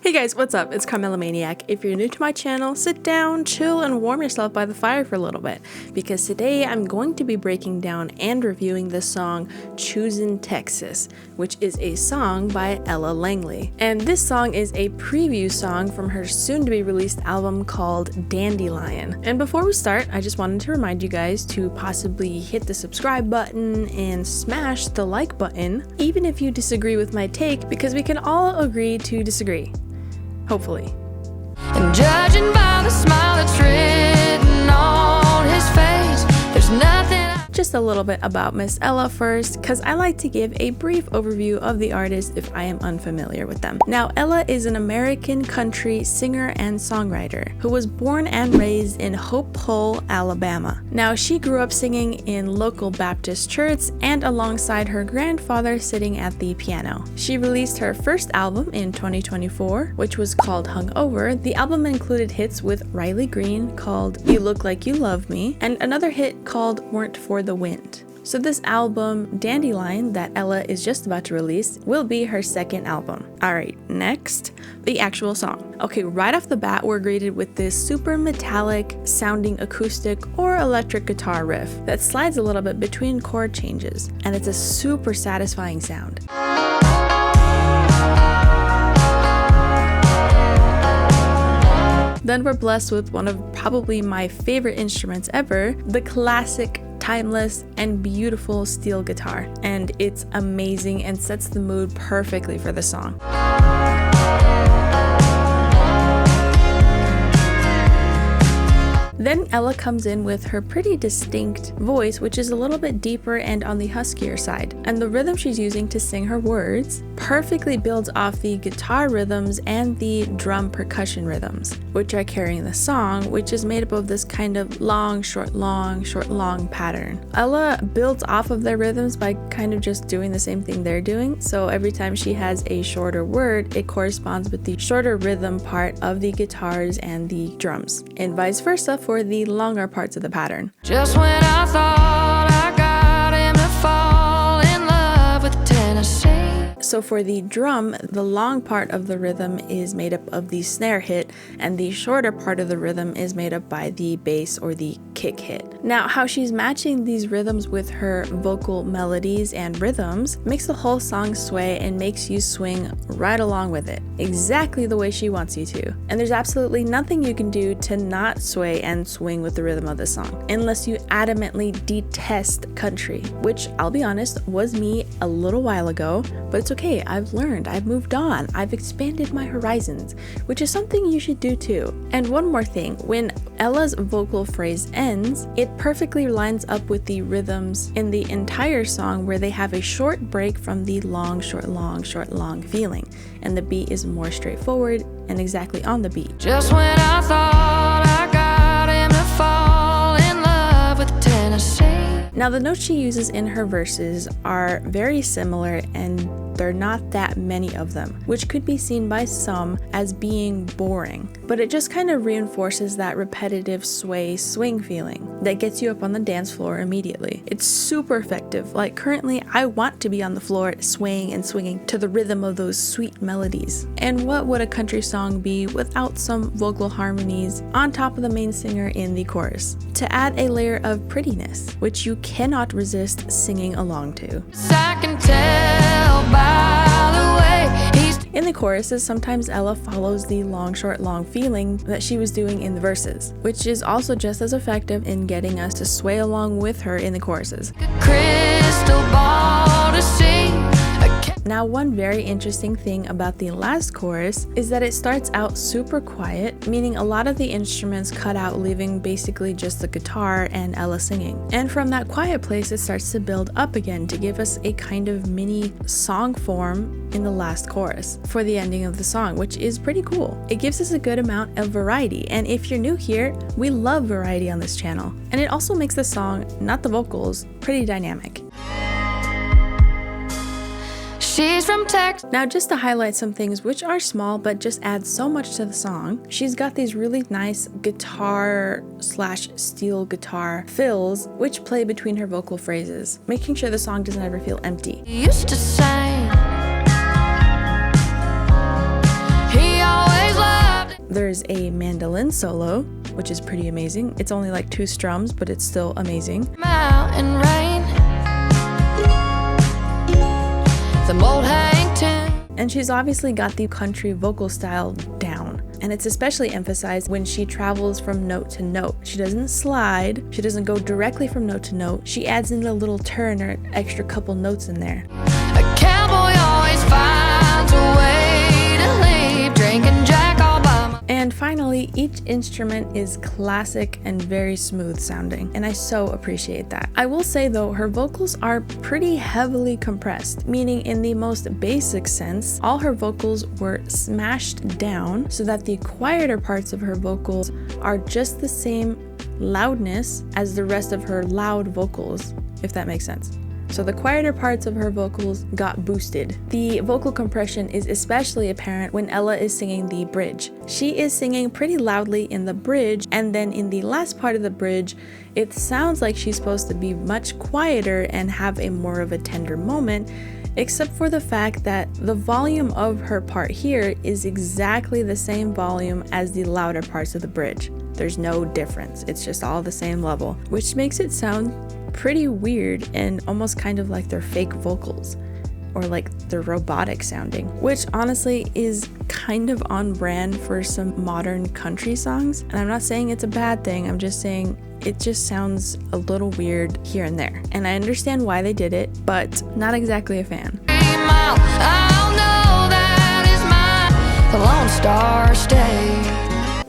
Hey guys, what's up? It's Carmela Maniac. If you're new to my channel, sit down, chill, and warm yourself by the fire for a little bit, because today I'm going to be breaking down and reviewing the song Choosin, Texas, which is a song by Ella Langley. And this song is a preview song from her soon-to-be released album called Dandelion. And before we start, I just wanted to remind you guys to possibly hit the subscribe button and smash the like button, even if you disagree with my take, because we can all agree to disagree. Hopefully. And judging by the smile that's written on his face, there's nothing. Just a little bit about Miss Ella first, because I like to give a brief overview of the artist if I am unfamiliar with them. Now, Ella is an American country singer and songwriter who was born and raised in Hope Hull, Alabama. Now, she grew up singing in local Baptist church and alongside her grandfather sitting at the piano. She released her first album in 2024, which was called Hungover. The album included hits with Riley Green called You Look Like You Love Me and another hit called Weren't for the Wind. So this album, Dandelion, that Ella is just about to release, will be her second album. Alright, next, the actual song. Okay, right off the bat, we're greeted with this super metallic sounding acoustic or electric guitar riff that slides a little bit between chord changes, and it's a super satisfying sound. Then we're blessed with one of probably my favorite instruments ever, the classic, timeless, and beautiful steel guitar. And it's amazing and sets the mood perfectly for the song. Then Ella comes in with her pretty distinct voice, which is a little bit deeper and on the huskier side. And the rhythm she's using to sing her words perfectly builds off the guitar rhythms and the drum percussion rhythms, which are carrying the song, which is made up of this kind of long, short, long pattern. Ella builds off of their rhythms by kind of just doing the same thing they're doing. So every time she has a shorter word, it corresponds with the shorter rhythm part of the guitars and the drums, and vice versa for the longer parts of the pattern. Just when I thought I got him to fall in love with Tennessee. So for the drum, the long part of the rhythm is made up of the snare hit, and the shorter part of the rhythm is made up by the bass or the kick hit. Now, how she's matching these rhythms with her vocal melodies and rhythms makes the whole song sway and makes you swing right along with it, exactly the way she wants you to. And there's absolutely nothing you can do to not sway and swing with the rhythm of the song, unless you adamantly detest country, which I'll be honest was me a little while ago, but it's okay, I've learned, I've moved on, I've expanded my horizons, which is something you should do too. And one more thing, when Ella's vocal phrase ends, it perfectly lines up with the rhythms in the entire song, where they have a short break from the long, short, long feeling, and the beat is more straightforward and exactly on the beat. Just when I thought I got him to fall in love with Tennessee. Now, the notes she uses in her verses are very similar, and there are not that many of them, which could be seen by some as being boring, but it just kind of reinforces that repetitive swing feeling that gets you up on the dance floor immediately. It's super effective. Like currently, I want to be on the floor swaying and swinging to the rhythm of those sweet melodies. And what would a country song be without some vocal harmonies on top of the main singer in the chorus, to add a layer of prettiness, which you cannot resist singing along to. I can tell by the way he's. In the choruses, sometimes Ella follows the long, short, long feeling that she was doing in the verses, which is also just as effective in getting us to sway along with her in the choruses. Crystal ball to see. Now, one very interesting thing about the last chorus is that it starts out super quiet, meaning a lot of the instruments cut out, leaving basically just the guitar and Ella singing. And from that quiet place, it starts to build up again to give us a kind of mini song form in the last chorus for the ending of the song, which is pretty cool. It gives us a good amount of variety, and if you're new here, we love variety on this channel. And it also makes the song, not the vocals, pretty dynamic. She's from Texas. Now, just to highlight some things which are small but just add so much to the song, she's got these really nice guitar / steel guitar fills which play between her vocal phrases, making sure the song doesn't ever feel empty. He used to sing. He always There's a mandolin solo, which is pretty amazing. It's only like 2 strums, but it's still amazing. Mountain rain. The mold hang tune. And she's obviously got the country vocal style down. And it's especially emphasized when she travels from note to note. She doesn't slide. She doesn't go directly from note to note. She adds in a little turn or an extra couple notes in there. A cowboy always finds a way to leave, drinking Jack all by my... And finally, each instrument is classic and very smooth sounding, and I so appreciate that. I will say though, her vocals are pretty heavily compressed, meaning in the most basic sense, all her vocals were smashed down so that the quieter parts of her vocals are just the same loudness as the rest of her loud vocals, if that makes sense. So the quieter parts of her vocals got boosted. The vocal compression is especially apparent when Ella is singing the bridge. She is singing pretty loudly in the bridge, and then in the last part of the bridge, it sounds like she's supposed to be much quieter and have a more of a tender moment, except for the fact that the volume of her part here is exactly the same volume as the louder parts of the bridge. There's no difference. It's just all the same level, which makes it sound pretty weird and almost kind of like they're fake vocals or like they're robotic sounding, which honestly is kind of on brand for some modern country songs. And I'm not saying it's a bad thing, I'm just saying it just sounds a little weird here and there. And I understand why they did it, but not exactly a fan. The Lone Star State.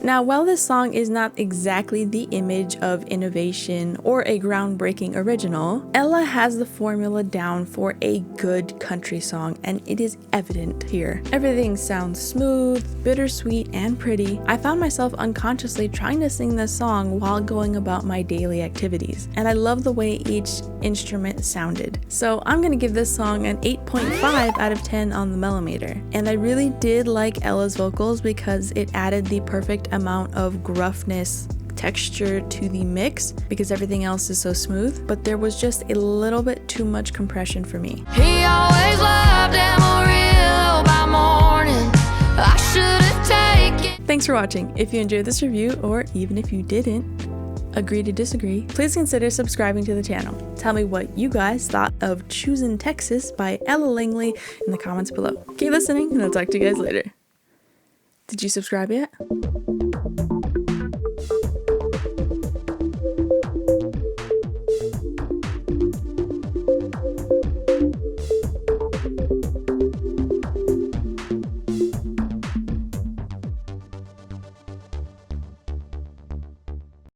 Now, while this song is not exactly the image of innovation or a groundbreaking original, Ella has the formula down for a good country song, and it is evident here. Everything sounds smooth, bittersweet, and pretty. I found myself unconsciously trying to sing this song while going about my daily activities, and I love the way each instrument sounded. So I'm gonna give this song an 8.5 out of 10 on the Mellometer. And I really did like Ella's vocals because it added the perfect amount of gruffness, texture to the mix because everything else is so smooth, but there was just a little bit too much compression for me. He always loved Amarillo by morning. I should have taken. Thanks for watching. If you enjoyed this review, or even if you didn't, agree to disagree, please consider subscribing to the channel. Tell me what you guys thought of Choosin, Texas by Ella Langley in the comments below. Keep listening, and I'll talk to you guys later. Did you subscribe yet?